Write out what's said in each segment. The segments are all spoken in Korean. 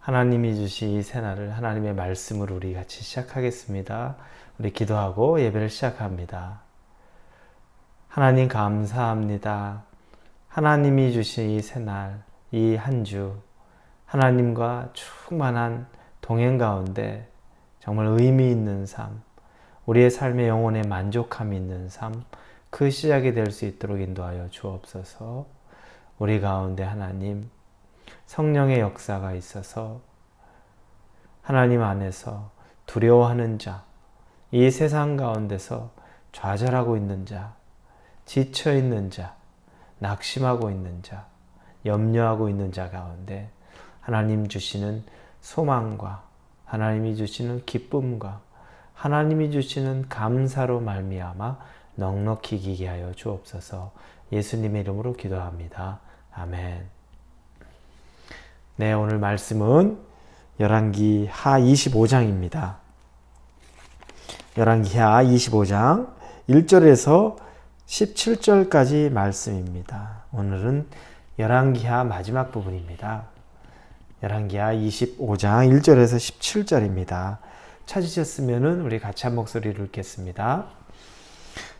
하나님이 주신 이 새날을 하나님의 말씀으로 우리 같이 시작하겠습니다. 우리 기도하고 예배를 시작합니다. 하나님 감사합니다. 하나님이 주신 이 새날, 이 한 주, 하나님과 충만한 동행 가운데 정말 의미 있는 삶, 우리의 삶의 영혼에 만족함이 있는 삶, 그 시작이 될 수 있도록 인도하여 주옵소서. 우리 가운데 하나님, 성령의 역사가 있어서 하나님 안에서 두려워하는 자, 이 세상 가운데서 좌절하고 있는 자, 지쳐 있는 자, 낙심하고 있는 자, 염려하고 있는 자 가운데 하나님 주시는 소망과 하나님이 주시는 기쁨과 하나님이 주시는 감사로 말미암아 넉넉히 기게 하여 주옵소서. 예수님의 이름으로 기도합니다. 아멘. 네, 오늘 말씀은 열왕기하 25장입니다. 열왕기하 25장 1절에서 17절까지 말씀입니다. 오늘은 열왕기하 마지막 부분입니다. 열왕기하 25장 1절에서 17절입니다. 찾으셨으면 우리 같이 한 목소리를 읽겠습니다.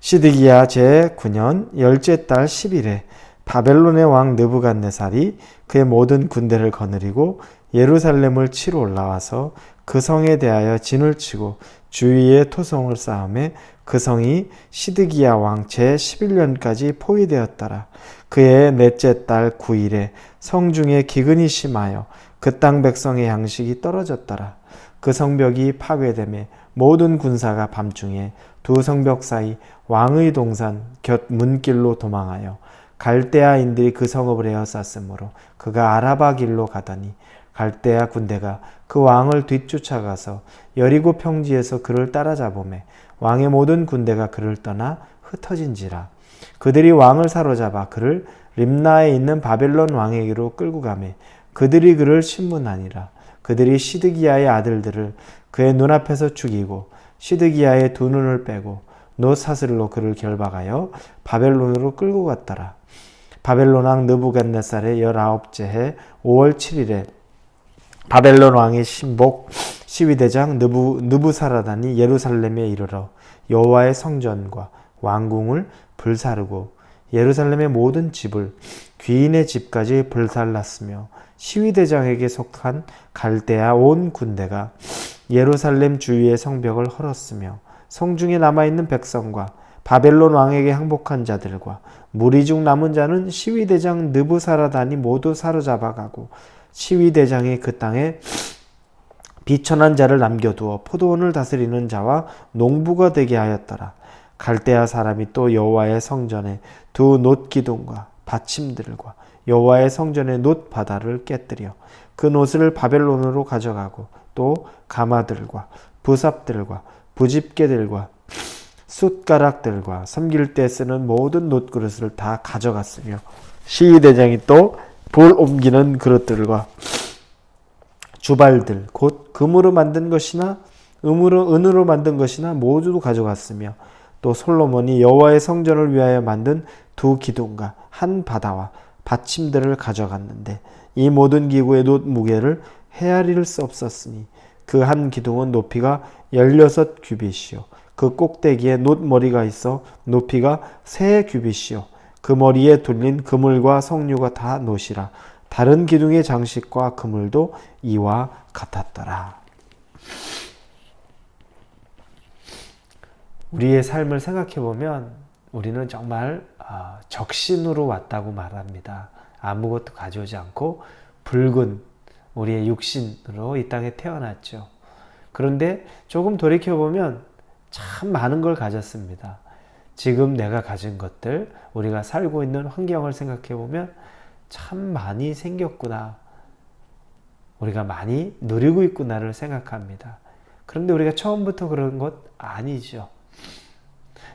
시드기야 제9년 열째 달 10일에 바벨론의 왕 느부갓네살이 그의 모든 군대를 거느리고 예루살렘을 치러 올라와서 그 성에 대하여 진을 치고 주위에 토성을 쌓음에 그 성이 시드기야 왕 제11년까지 포위되었더라. 그의 넷째 달 9일에 성중에 기근이 심하여 그 땅 백성의 양식이 떨어졌더라. 그 성벽이 파괴되매 모든 군사가 밤중에 두 성벽 사이 왕의 동산 곁 문길로 도망하여 갈대아인들이 그 성읍을 에워쌌으므로 그가 아라바 길로 가더니 갈대아 군대가 그 왕을 뒤쫓아가서 여리고 평지에서 그를 따라잡으매 왕의 모든 군대가 그를 떠나 흩어진지라. 그들이 왕을 사로잡아 그를 림나에 있는 바벨론 왕에게로 끌고 가매 그들이 그를 신문하니라. 그들이 시드기야의 아들들을 그의 눈앞에서 죽이고 시드기야의 두 눈을 빼고 놋 사슬로 그를 결박하여 바벨론으로 끌고 갔더라. 바벨론 왕 느부갓네살의 19째 해 5월 7일에 바벨론 왕의 신복 시위대장 느부사라단이 예루살렘에 이르러 여호와의 성전과 왕궁을 불사르고 예루살렘의 모든 집을 귀인의 집까지 불살랐으며 시위대장에게 속한 갈대아 온 군대가 예루살렘 주위의 성벽을 헐었으며 성중에 남아있는 백성과 바벨론 왕에게 항복한 자들과 무리 중 남은 자는 시위대장 느부사라단이 모두 사로잡아가고 시위대장이 그 땅에 비천한 자를 남겨두어 포도원을 다스리는 자와 농부가 되게 하였더라. 갈대아 사람이 또 여호와의 성전에 두 놋기둥과 받침들과 여호와의 성전의 놋 바다를 깨뜨려 그 놋을 바벨론으로 가져가고 또 가마들과 부삽들과 부집게들과 숯가락들과 섬길 때 쓰는 모든 놋그릇을 다 가져갔으며 시위대장이 또 불 옮기는 그릇들과 주발들 곧 금으로 만든 것이나 은으로 만든 것이나 모두 가져갔으며 또 솔로몬이 여호와의 성전을 위하여 만든 두 기둥과 한 바다와 받침들을 가져갔는데 이 모든 기구의 놋 무게를 헤아릴 수 없었으니 그 한 기둥은 높이가 16규빗이요 그 꼭대기에 놋 머리가 있어 높이가 3규빗이요 그 머리에 둘린 그물과 석류가 다 놋이라. 다른 기둥의 장식과 그물도 이와 같았더라. 우리의 삶을 생각해 보면 우리는 정말 적신으로 왔다고 말합니다. 아무것도 가져오지 않고 붉은 우리의 육신으로 이 땅에 태어났죠. 그런데 조금 돌이켜보면 참 많은 걸 가졌습니다. 지금 내가 가진 것들, 우리가 살고 있는 환경을 생각해보면 참 많이 생겼구나. 우리가 많이 누리고 있구나를 생각합니다. 그런데 우리가 처음부터 그런 것 아니죠.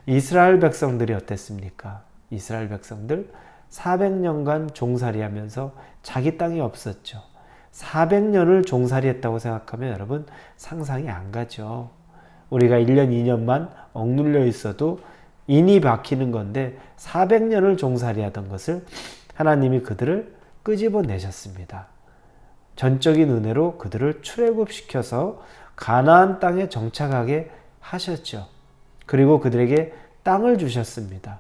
이스라엘 백성들이 어땠습니까? 이스라엘 백성들 400년간 종살이하면서 자기 땅이 없었죠. 400년을 종살이했다고 생각하면 여러분 상상이 안 가죠. 우리가 1년, 2년만 억눌려 있어도 인이 박히는 건데 400년을 종살이하던 것을 하나님이 그들을 끄집어내셨습니다. 전적인 은혜로 그들을 출애굽시켜서 가나안 땅에 정착하게 하셨죠. 그리고 그들에게 땅을 주셨습니다.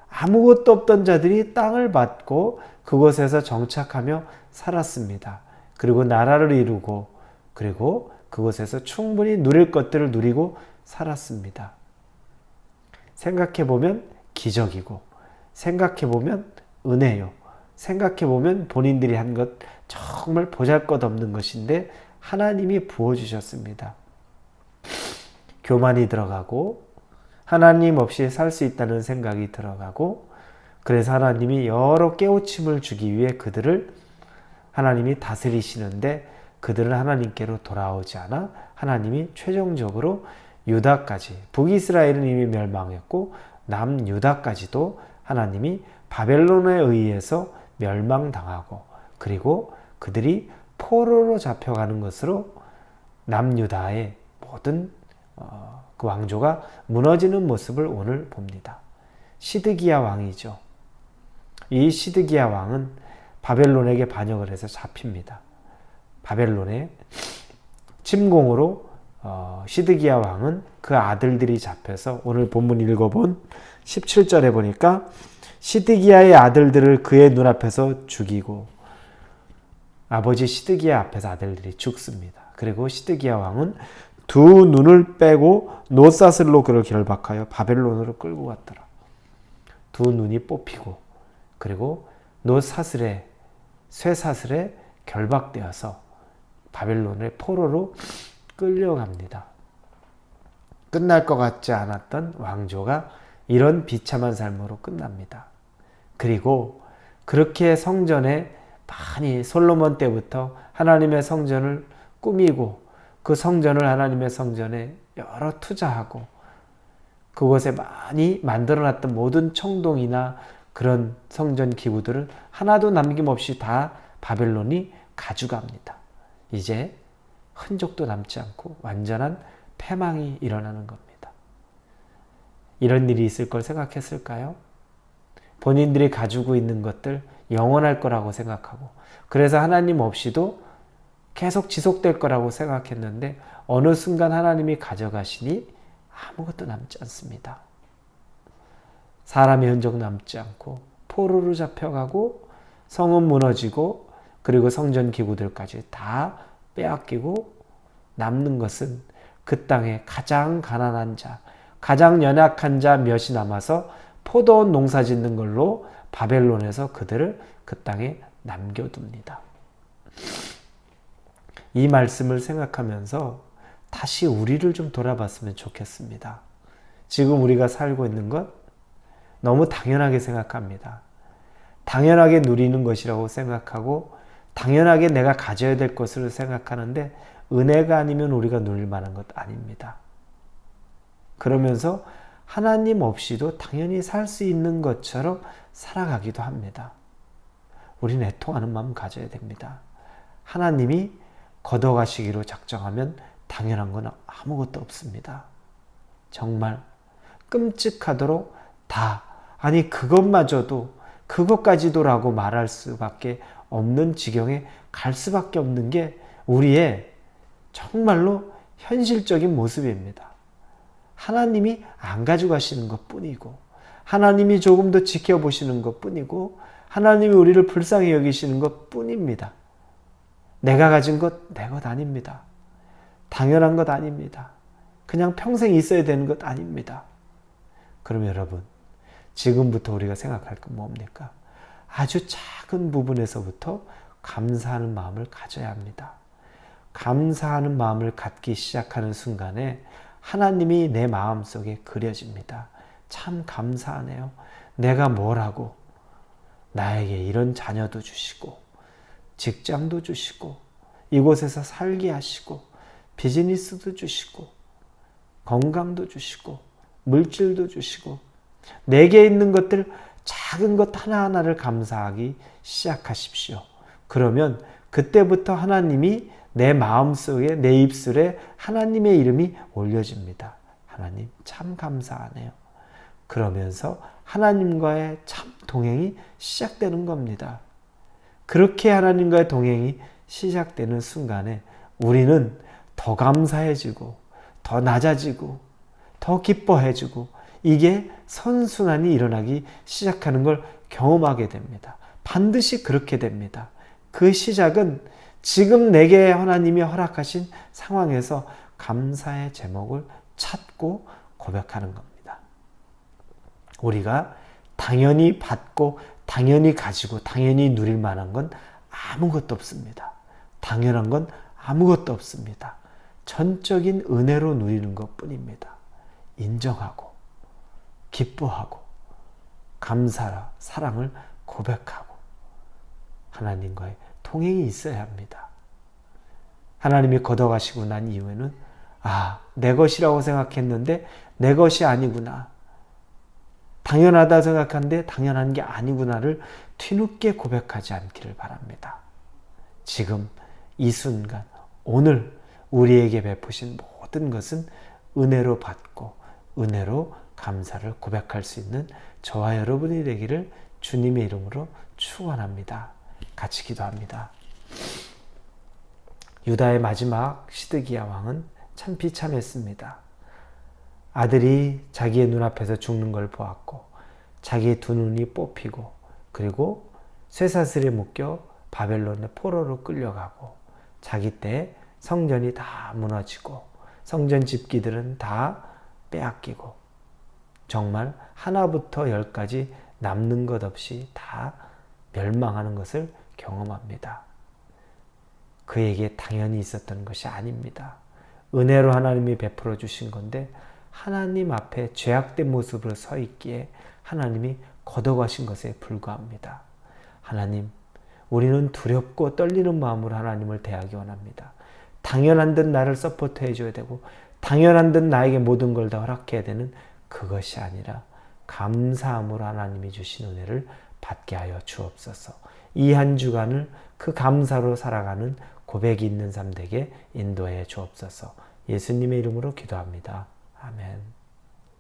아무것도 없던 자들이 땅을 받고 그곳에서 정착하며 살았습니다. 그리고 나라를 이루고 그리고 그곳에서 충분히 누릴 것들을 누리고 살았습니다. 생각해보면 기적이고 생각해보면 은혜요. 생각해보면 본인들이 한 것 정말 보잘것없는 것인데 하나님이 부어주셨습니다. 교만이 들어가고 하나님 없이 살 수 있다는 생각이 들어가고 그래서 하나님이 여러 깨우침을 주기 위해 그들을 하나님이 다스리시는데 그들은 하나님께로 돌아오지 않아 하나님이 최종적으로 유다까지 북이스라엘은 이미 멸망했고 남유다까지도 하나님이 바벨론에 의해서 멸망당하고 그리고 그들이 포로로 잡혀가는 것으로 남유다의 모든 그 왕조가 무너지는 모습을 오늘 봅니다. 시드기야 왕이죠. 이 시드기야 왕은 바벨론에게 반역을 해서 잡힙니다. 바벨론의 침공으로 시드기야 왕은 그 아들들이 잡혀서 오늘 본문 읽어본 17절에 보니까 시드기야의 아들들을 그의 눈앞에서 죽이고 아버지 시드기야 앞에서 아들들이 죽습니다. 그리고 시드기야 왕은 두 눈을 빼고 노사슬로 그를 결박하여 바벨론으로 끌고 갔더라. 두 눈이 뽑히고 그리고 노사슬에 쇠사슬에 결박되어서 바벨론의 포로로 끌려갑니다. 끝날 것 같지 않았던 왕조가 이런 비참한 삶으로 끝납니다. 그리고 그렇게 성전에 많이 솔로몬 때부터 하나님의 성전을 꾸미고 그 성전을 하나님의 성전에 여러 투자하고 그곳에 많이 만들어놨던 모든 청동이나 그런 성전 기구들을 하나도 남김없이 다 바벨론이 가져갑니다. 이제 흔적도 남지 않고 완전한 패망이 일어나는 겁니다. 이런 일이 있을 걸 생각했을까요? 본인들이 가지고 있는 것들 영원할 거라고 생각하고 그래서 하나님 없이도 계속 지속될 거라고 생각했는데 어느 순간 하나님이 가져가시니 아무것도 남지 않습니다. 사람의 흔적 남지 않고 포로로 잡혀가고 성은 무너지고 그리고 성전 기구들까지 다 빼앗기고 남는 것은 그 땅에 가장 가난한 자, 가장 연약한 자 몇이 남아서 포도원 농사 짓는 걸로 바벨론에서 그들을 그 땅에 남겨둡니다. 이 말씀을 생각하면서 다시 우리를 좀 돌아봤으면 좋겠습니다. 지금 우리가 살고 있는 것 너무 당연하게 생각합니다. 당연하게 누리는 것이라고 생각하고 당연하게 내가 가져야 될 것으로 생각하는데 은혜가 아니면 우리가 누릴 만한 것 아닙니다. 그러면서 하나님 없이도 당연히 살 수 있는 것처럼 살아가기도 합니다. 우리는 애통하는 마음 가져야 됩니다. 하나님이 걷어가시기로 작정하면 당연한 건 아무것도 없습니다. 정말 끔찍하도록 다 아니 그것마저도 그것까지도라고 말할 수밖에 없는 지경에 갈 수밖에 없는 게 우리의 정말로 현실적인 모습입니다. 하나님이 안 가져가시는 것뿐이고 하나님이 조금 더 지켜보시는 것뿐이고 하나님이 우리를 불쌍히 여기시는 것뿐입니다. 내가 가진 것 내 것 아닙니다. 당연한 것 아닙니다. 그냥 평생 있어야 되는 것 아닙니다. 그럼 여러분 지금부터 우리가 생각할 건 뭡니까? 아주 작은 부분에서부터 감사하는 마음을 가져야 합니다. 감사하는 마음을 갖기 시작하는 순간에 하나님이 내 마음속에 그려집니다. 참 감사하네요. 내가 뭘 하고 나에게 이런 자녀도 주시고 직장도 주시고 이곳에서 살게 하시고 비즈니스도 주시고 건강도 주시고 물질도 주시고 내게 있는 것들 작은 것 하나하나를 감사하기 시작하십시오. 그러면 그때부터 하나님이 내 마음속에 내 입술에 하나님의 이름이 올려집니다. 하나님 참 감사하네요. 그러면서 하나님과의 참 동행이 시작되는 겁니다. 그렇게 하나님과의 동행이 시작되는 순간에 우리는 더 감사해지고 더 낮아지고 더 기뻐해지고 이게 선순환이 일어나기 시작하는 걸 경험하게 됩니다. 반드시 그렇게 됩니다. 그 시작은 지금 내게 하나님이 허락하신 상황에서 감사의 제목을 찾고 고백하는 겁니다. 우리가 당연히 받고 당연히 가지고 당연히 누릴 만한 건 아무것도 없습니다. 당연한 건 아무것도 없습니다. 전적인 은혜로 누리는 것뿐입니다. 인정하고 기뻐하고 감사라 사랑을 고백하고 하나님과의 통행이 있어야 합니다. 하나님이 걷어가시고 난 이후에는 내 것이라고 생각했는데 내 것이 아니구나. 당연하다 생각하는데 당연한 게 아니구나를 뒤늦게 고백하지 않기를 바랍니다. 지금 이 순간 오늘 우리에게 베푸신 모든 것은 은혜로 받고 은혜로 감사를 고백할 수 있는 저와 여러분이 되기를 주님의 이름으로 축원합니다. 같이 기도합니다. 유다의 마지막 시드기야 왕은 참 비참했습니다. 아들이 자기의 눈앞에서 죽는 걸 보았고 자기의 두 눈이 뽑히고 그리고 쇠사슬에 묶여 바벨론의 포로로 끌려가고 자기 때 성전이 다 무너지고 성전 집기들은 다 빼앗기고 정말 하나부터 열까지 남는 것 없이 다 멸망하는 것을 경험합니다. 그에게 당연히 있었던 것이 아닙니다. 은혜로 하나님이 베풀어 주신 건데 하나님 앞에 죄악된 모습으로 서 있기에 하나님이 걷어가신 것에 불과합니다. 하나님, 우리는 두렵고 떨리는 마음으로 하나님을 대하기 원합니다. 당연한 듯 나를 서포트 해줘야 되고 당연한 듯 나에게 모든 걸 다 허락해야 되는 그것이 아니라 감사함으로 하나님이 주신 은혜를 받게 하여 주옵소서. 이 한 주간을 그 감사로 살아가는 고백이 있는 삶 되게 인도해 주옵소서. 예수님의 이름으로 기도합니다. 아멘.